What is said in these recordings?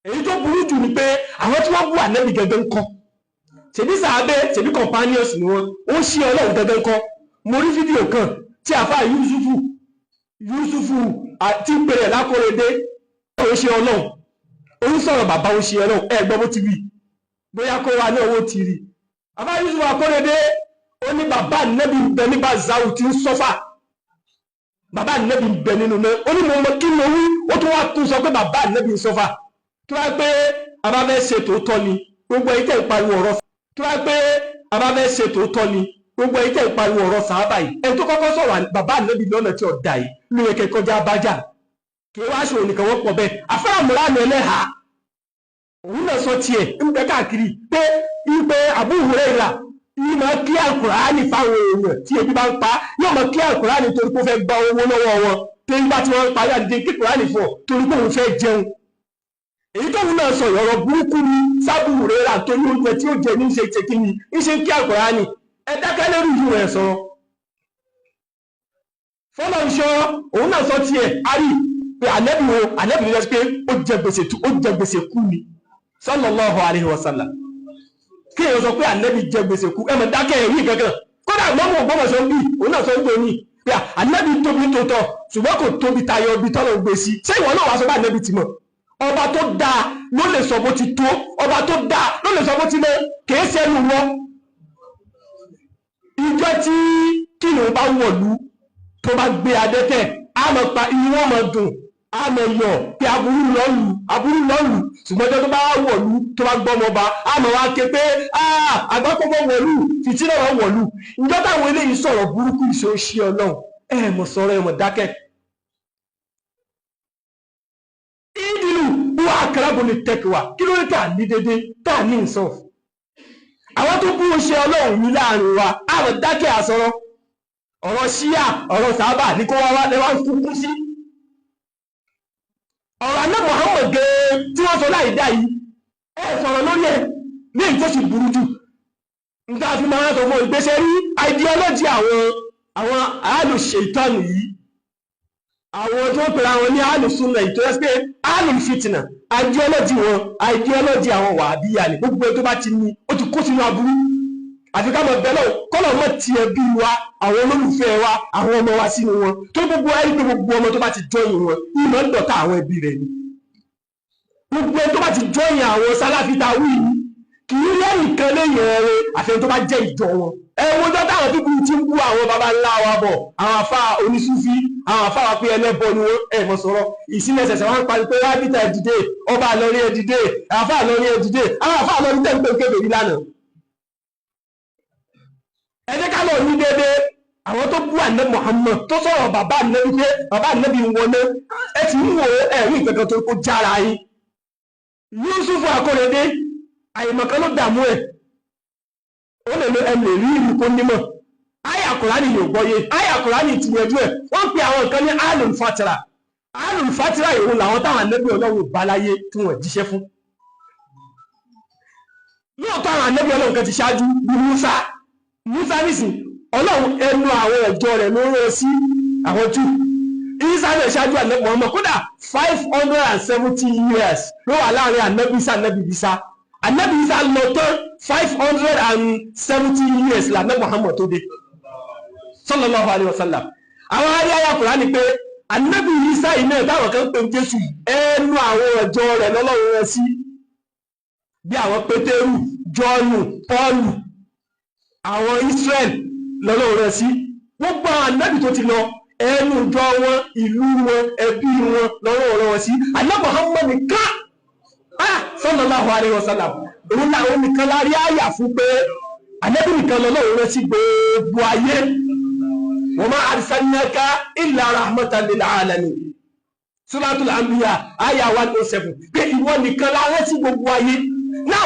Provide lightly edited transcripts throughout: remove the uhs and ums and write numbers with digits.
èyí tó burú jù ni pé àwọn tí wọ́n bú ànábì gẹ́gẹ́ ń kọ́ ṣèbí sàábé ṣèbí companions ni wọ́n ó ń ṣe ọlọ́run gẹ́gẹ́ ń kọ́. mo rí fídíò kan tí àfáà Yusufu àti pèrè lákòrédé ó ṣe ọlọ́run ó ń sọ̀rọ̀ bàbá ó ṣe ọlọ́run gbọ́ bó ti rí bóyá kó wa ní owó ti rí. àfáà Yusufu àkòrédé ó ní bàbá ànábì ń bẹ nígbà zau tí ń sọ́fà bàbá ànábì ń bẹ nínú náà ó ní mo mọ kí mo wí ó tún wá tún sọ pé bàbá ànábì ń sọ́fà tó wá pé abáfẹ́ ṣe tòótọ́ ni gbogbo ẹ̀yin tẹ́ ń pariwo ọ̀rọ̀ tó wá pé abáfẹ́ ṣe tòótọ́ ni gbogbo ẹ̀yin tẹ́ ń pariwo ọ̀rọ̀ sàábà yìí ẹni tó kọ́kọ́ sọ̀rọ̀ bàbá ànábì lọ́nà tí ọ̀dà yìí ló yẹ kẹ́ kọjá abájà kí wá ṣòro nìkan wọ́n pọ̀ bẹ́ẹ̀ afáràmùlá ni ẹlẹ́hà òun náà sọ tiẹ̀ ń bẹ káàkiri pé ipe Abu Huraira yìí máa kí Al-Qur'ani fáwọn èèyàn tí ebi bá ń pa yóò máa kí Al-Qur'ani torí pé ó fẹ́ gba owó lọ́wọ́ wọn tó ń gbà tí wọ́n ń parí àdìdé kí Qur'ani fún ọ torí pé òun fẹ́ jẹun. èyí tóun náà sọ ọ̀rọ̀ burúkú ni Abu Huraira tó ní oúnjẹ tí ó jẹ ní ṣe ṣe kíni ń ṣe kí Al-Qur'ani ẹ dákẹ́ lórí ìlú rẹ̀ sọ. fọlọ́ ń sọ òun náà sọ tiẹ̀ ari pé ànẹ́bí rẹ̀ pé ó jẹ gbèsè kú ni sallallahu alaihi wasallam kí èèyàn sọ pé ànẹ́bí jẹ gbèsè kú ẹmọ dákẹ́ ẹ̀rí kankan kódà mọ́mú Ògbómọ̀ṣọ́ ń bí òun náà sọ ń gbòmí pé ànẹ́bí tóbi tó tọ́ ṣùgbọ́n kò tóbi tayọ ibi tọ́lọ̀ gbé sí ṣé ìwọ náà wá sọ pé ànẹ́bí ti mọ̀ ọba tó dáa ló lè sọ bó ti tó ọba tó dáa ló lè sọ bó ti lé kìí ṣẹnu wọn. ìjọ tí kìnìún bá wọ̀lú tó bá gbé adẹ́tẹ̀ á mọ̀ pa inú wọn mọ̀ dùn á mọ̀ yọ̀ pé aburú lọ́lù ṣùgbọ́n tó bá wọ̀lú tó bá gbọ́mọ bá á mọ̀ wá ké pé àgbákọ́mọ́ wọ̀lú fìtínà wọn wọ̀lú ìjọ táwọn eléyìí sọ̀rọ̀ burúkú ìṣòṣì ọlọ́run mọ̀ sọ̀rọ̀ mọ̀ dákẹ́. ìdílù wọ́n àkàràbọ̀ lè tẹ̀kẹ̀wá kí ló dé tà ní dédé tà ní ìsọ̀f. àwọn tó bú ṣe ọlọ́run ní láàrin wa á mọ̀ dákẹ́ àsọ̀rọ̀ ọ̀rọ̀ ṣíà ọ̀rọ̀ sábà ní kó wá lẹ́wà ń kúkú sí. ọ̀rọ̀ aná Muhammad gẹ́ẹ́ tí wọ́n sọ láì dá yìí sọ̀rọ̀ lórí ẹ̀ ní èyí tó sì burú jù nígbà tí máa ń sọ fún ìgbésẹ̀ rí ideology àwọn alùṣètọ́nù yìí àwọn tó ń pèrè àwọn ní alùsùnà ìtọ́jú pé alùfitìnà ideology àwọn wàhábíyà ni gbogbo ẹ̀ tó bá ti ní ó ti kó sínú aburú àfi ká mọ̀ bẹ́lọ̀ kọ́lọ̀ mọ̀ ti ẹbí wa àwọn olólùfẹ́ wa àwọn ọmọ wa sínú wọn tó gbogbo ayé pé gbogbo ọmọ tó bá ti jọyìn wọn ìmọ̀ ń dọ̀tá àwọn ẹbí rẹ̀ ni gbogbo ẹ tó bá ti jọyìn àwọn sálàfíta wí kì í lẹ́yìn kan lẹ́yìn ẹ̀rẹ́ àfẹ́ni tó bá jẹ́ ìjọ wọn ẹ̀wọ̀n tó táwọn pípú ti ń bú àwọn baba ńlá wa bọ̀ àwọn afá onísúfí àwọn afá wa pé ẹlẹ́bọ ni wọ́n mọ̀ sọ̀rọ̀ ìsílẹ̀sẹ̀sẹ̀ wọn parí pé rábìtà ẹ̀dìdé ọba àlọ́rí ẹ̀dìdé àfá àlọ́rí ẹ̀dìdé àwọn afá àlọ́rí tẹ̀ ń pè kébè rí lánàá. ẹ jẹ́ ká lọ ní déédéé àwọn tó bú àná Muhammad tó sọ̀rọ̀ bàbá ànábì pé bàbá ànábì ń wọlé ẹ ti ń wò ẹ̀rí ìkankan tó kó jára yín. Yusufu Akorede àyèmọ̀kan ló dààmú ẹ̀ ó lè lo ẹ̀mí rí ìlú kó nímọ̀ àyà Kùránì yóò gbọ́yé àyà Kùránì ti yanjú ẹ̀ wọ́n pe àwọn nǹkan ní alùl fatira ìhun làwọn táwọn ànábì Ọlọ́run bá láyé tí wọ́n jíṣẹ́ fún. lóòótọ́ àwọn ànábì Ọlọ́run kan ti ṣáájú bí Musa nísìn Ọlọ́run ẹnu àwọn ẹ̀jọ́ rẹ̀ ló rán sí àwọn jù Isa náà ṣáájú ànábì Muhammad kódà 570 years ló wà láàrin ànábì Isa ànábì Isa lọ tán 570 years lànábì Muhammad tó dé sallallahu alaihi wasallam. àwọn ayáyá Kùránì pé ànábì Isa yìí náà táwọn kan pè Jésù ẹnu àwọn ẹ̀jọ́ rẹ̀ lọ́lọ́run rán sí bí àwọn Pétérù Jọ́ọ̀nù Pọ́ọ̀lù àwọn Israel lọ́lọ́run rán sí gbogbo àwọn ànábì tó ti lọ ẹnu ìjọ wọn ìlú wọn ẹbí wọn lọ́wọ́ ọ̀rọ̀ wọn sí ànábì Muhammad nìkan sallallahu alaihi wasallam òun làwọn nìkan lárí àyà fún pé ànábì nìkan lọ́wọ́ rẹ̀ sí gbogbo ayé wa ma arsalnaka illa rahmatan lil alamin Suratul Anbiya àyà 107 pé ìwọ nìkan láwọn sí gbogbo ayé. náà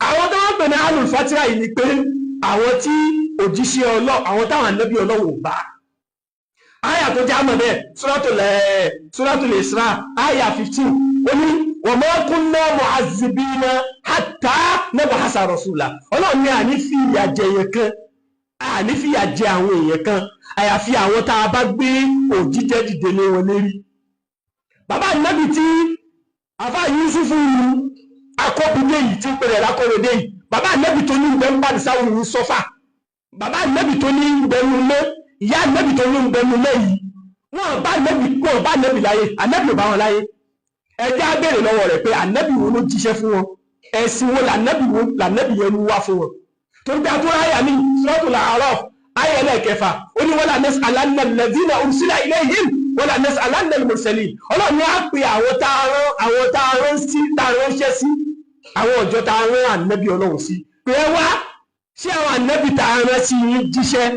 àwọn tó wọ́n pè ní alul fatira yìí ni pé àwọn tí òjíṣẹ́ Ọlọ́run àwọn táwọn ànábì Ọlọ́run bá àyà tó já mọ̀ bẹ́ẹ̀ Suratul Isra àyà 15 ó ní wa ma kunna mu'azzibina hatta nab'atha rasula Ọlọ́run ní àní fi ìyà jẹ èèyàn kan àní fi ìyà jẹ àwọn èèyàn kan àyàfi àwọn tá a bá gbé òjíjẹ́ dìde lé wọn lérí. bàbá ànábì tí àfà Yusufu akọ́bídé yìí tí ń pèrè lákọ́rọ̀dé yìí bàbá ànẹ́bì tó ní ìgbẹ́ ń bá nìsáwò ní sọ́fà bàbá ànẹ́bì tó ní ìgbẹ́nu lé ìyá ànẹ́bì tó ní ìgbẹ́nu lé yìí wọ́n bá ànẹ́bì láyé ànẹ́bì ò bá wọn láyé ẹjẹ́ á béèrè lọ́wọ́ rẹ̀ pé ànẹ́bì wo ló jíṣẹ́ fún wọn ẹ̀sìn wo lànẹ́bì yẹn wá fún wọn torí pé àtúrà àyà ní Suratul A'raf àyà ẹlẹ́ẹ̀kẹfà ó ní wala nas'alanna alladhina ursila ilayhim wala nas'alanna al-mursalin ọlọ́run ní á pe àwọn tá a ránṣẹ́ sí àwọn ọjọ́ tá a rán ànẹ́bì ọlọ́run sí pé wá sí àwọn ànẹ́bì tá a rán sí yín jíṣẹ́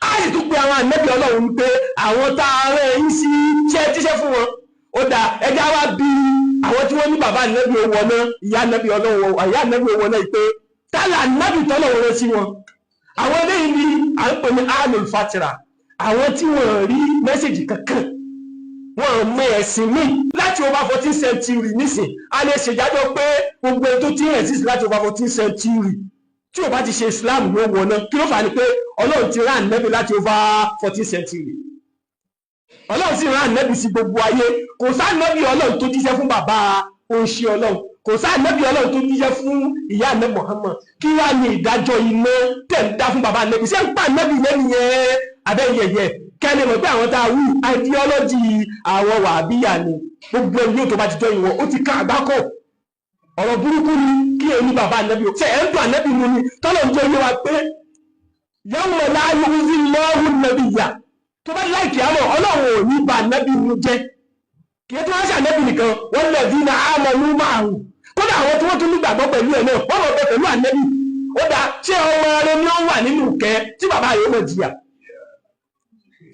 á sì tún pe àwọn ànẹ́bì ọlọ́run pé àwọn tá a rán yín sí jíṣẹ́ fún wọn ó dà ẹjá wá bí àwọn tí wọ́n ní bàbá ànẹ́bì owó ọ̀nà ìyá ànẹ́bì owó ọ̀nà pé tálà ànẹ́bì tọ́lọ́run rán sí wọn àwọn eléyìí ni à ń pè ní alul fatira àwọn tí wọ́n rí mẹ́sẹ̀jì kankan wọ́n mọ ẹ̀sìn míì láti over 14th century nísìn a lè ṣèjájọ́ pé gbogbo ètò tí ń exist láti over 14th century tí o bá ti ṣe Islam ló wọ̀ náà kí ló fà á ni pé Ọlọ́run ti rán ànẹ́bì láti over 14th century Ọlọ́run sì rán ànẹ́bì sí gbogbo ayé kò sáànẹ́bì Ọlọ́run tó jíṣẹ́ fún bàbá oṣù Ọlọ́run kò sáànẹ́bì Ọlọ́run tó jíṣẹ́ fún ìyá ànẹ́bì Muhammad kí wá ní ìdájọ́ iná tẹ̀ ń dá fún bàbá ànẹ́bì ṣé ń pa ànẹ́bì lẹ́nu yẹn abẹ́yẹyẹ kẹ́lẹ́ mọ̀ pé àwọn tá a wí ideology àwọn wàhábíyà ni gbogbo ẹni yóò tó bá ti jọ ìwọ̀n ó ti ká àgbákò ọ̀rọ̀ burúkú ni kí èyí ní bàbá ànẹ́bì ṣe ẹ̀ ń dùn ànẹ́bì mu ni tọ́lọ̀ ń jẹ́ oyé wa pé yawma la yukhzi Allahu an-nabiyya tó bá láìkì àmọ́ Ọlọ́run ò ní bà ànẹ́bì mu jẹ́ kí ẹ tí wọ́n ṣe ànẹ́bì nìkan walladhina amanu ma'ahu kódà àwọn tí wọ́n tún nígbàgbọ́ pẹ̀lú ẹ̀ náà wọ́n mọ̀ pé pẹ̀lú ànẹ́bì ó dá ṣé ọmọ rẹ ni ó wà nínú kẹ tí bàbá rẹ ó mọ̀ jìyà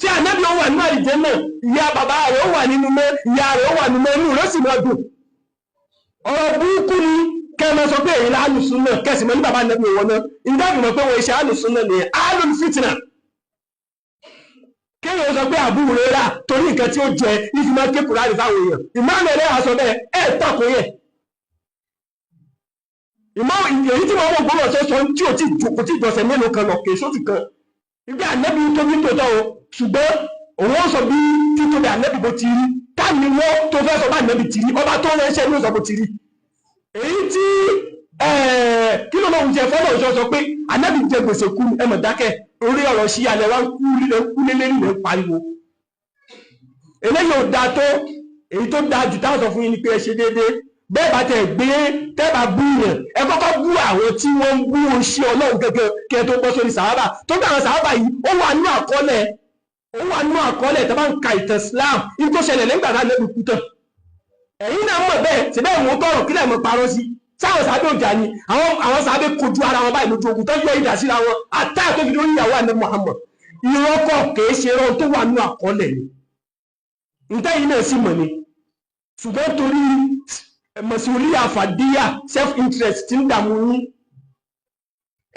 tí ànẹ́bì ó wà nínú àlìjẹ́ náà ìyá bàbá rẹ ó wà nínú mẹ́ ìyá rẹ ó wà nínú mẹ́ inú rẹ sì mọ́ dùn ọ̀rọ̀ burúkú ni kẹ́mọ sọ pé èyí lálùsùn náà kẹ́sì mọ́ ní bàbá ànẹ́bì òwò náà ìdáàbòmọ̀ pé wọ́n ṣe alùsùn náà nìyẹn alùn fìtìnà kéèyàn sọ pé àbúrò rẹ rà torí nǹkan tí ó jẹ ìfi máa ké kùránì fáwọn èèyàn ìmáàmù ẹlẹ́yà sọ bẹ́ẹ̀ ẹ̀ tàkó yẹ èyí tí wọ́n mọ̀ gbọ́dọ̀ sọ tí ò tí jọ̀sẹ̀ mélòó kan lọ kè sótù kan ibi ànẹ́bì tóbi tó tọ́ o ṣùgbọ́n òun ó sọ bí títóbi ànẹ́bì bó ti rí táàmì wọ́n tó fẹ́ sọ bá ànẹ́bì ti rí ọba tó ránṣẹ́ ní òsọ bó ti rí èyí tí kí ló lóun jẹ fọ́lọ́ òṣọ́ sọ pé ànẹ́bì jẹ gbèsè kú ẹmọ̀ dákẹ́ orí ọ̀rọ̀ sí alẹ́ wá ń kú lélẹ́rì rẹ̀ pariwo eléyìí ò dáa tó èyí tó dáa jù táwọn sọ fún yín ni pé ẹ ṣe déédéé bẹ́ẹ̀ bá tẹ̀ gbé tẹ́bà bú yẹn ẹ kọ́kọ́ bú àwọn tí wọ́n ń bú oṣù Ọlọ́run gẹ́gẹ́ kí ẹ tó bọ́ sórí sàhábà tó bá àwọn sàhábà yìí ó wà nínú àkọọ́lẹ̀ tó bá ń ka ìtàn Islam ní tó ṣẹlẹ̀ nígbà náà lẹ́nu kú tán ẹ̀yin náà mọ̀ bẹ́ẹ̀ ṣe bẹ́ẹ̀ mú tọrọ kílẹ̀ mọ̀ parọ́ sí sáwọn sàábẹ́ òjà ni àwọn sàábẹ́ kojú ara wọn báyìí lójú ogun tó yọ ìdá síra wọn àtàyà tó fi lórí ìyàwó àná Muhammad ìrọ́kọ̀ kìí ṣe rán tó wà nínú àkọọ́lẹ̀ ni ntẹ́yìn náà sì mọ̀ ni ṣùgbọ́n torí mọ̀síwòlì àfàdíyà self interest ti ń dààmú yín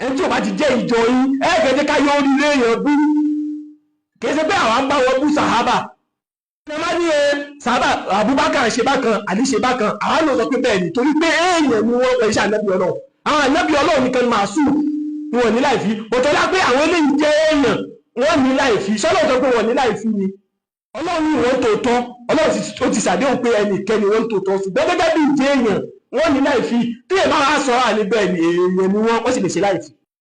ẹni tí ò bá ti jẹ́ ìjọ yín ẹ̀ẹ́dẹ̀ẹ́dẹ́ ká yọ oríire èèyàn bú kìí ṣe pé àwọn ń bá wọn bú sàhábà ṣe má ní sàhábà Abubakar ṣe bákan Ali ṣe bákan àwọn náà sọ pé bẹ́ẹ̀ ni torí pé èèyàn ni wọ́n pẹ̀lú ànábì Ọlọ́run àwọn ànábì Ọlọ́run nìkan máa sùn wọn ní láì fi òtọ́lá pé àwọn eléyìí jẹ́ èèyàn wọ́n ní láì fi sọ́lọ́ sọ pé wọ́n ní láì fi ni Ọlọ́run ní wọ́n tòótọ́ Ọlọ́run ó ti ṣàdéhùn pé ẹnìkẹ́ni wọ́n tòótọ́ ṣùgbọ́n gẹ́gẹ́ bí ìjẹ́ èèyàn wọ́n ní láì fi tí èèyàn máa sọ àní bẹ́ẹ̀ ni èèyàn ni wọ́n sì lè ṣe láì fi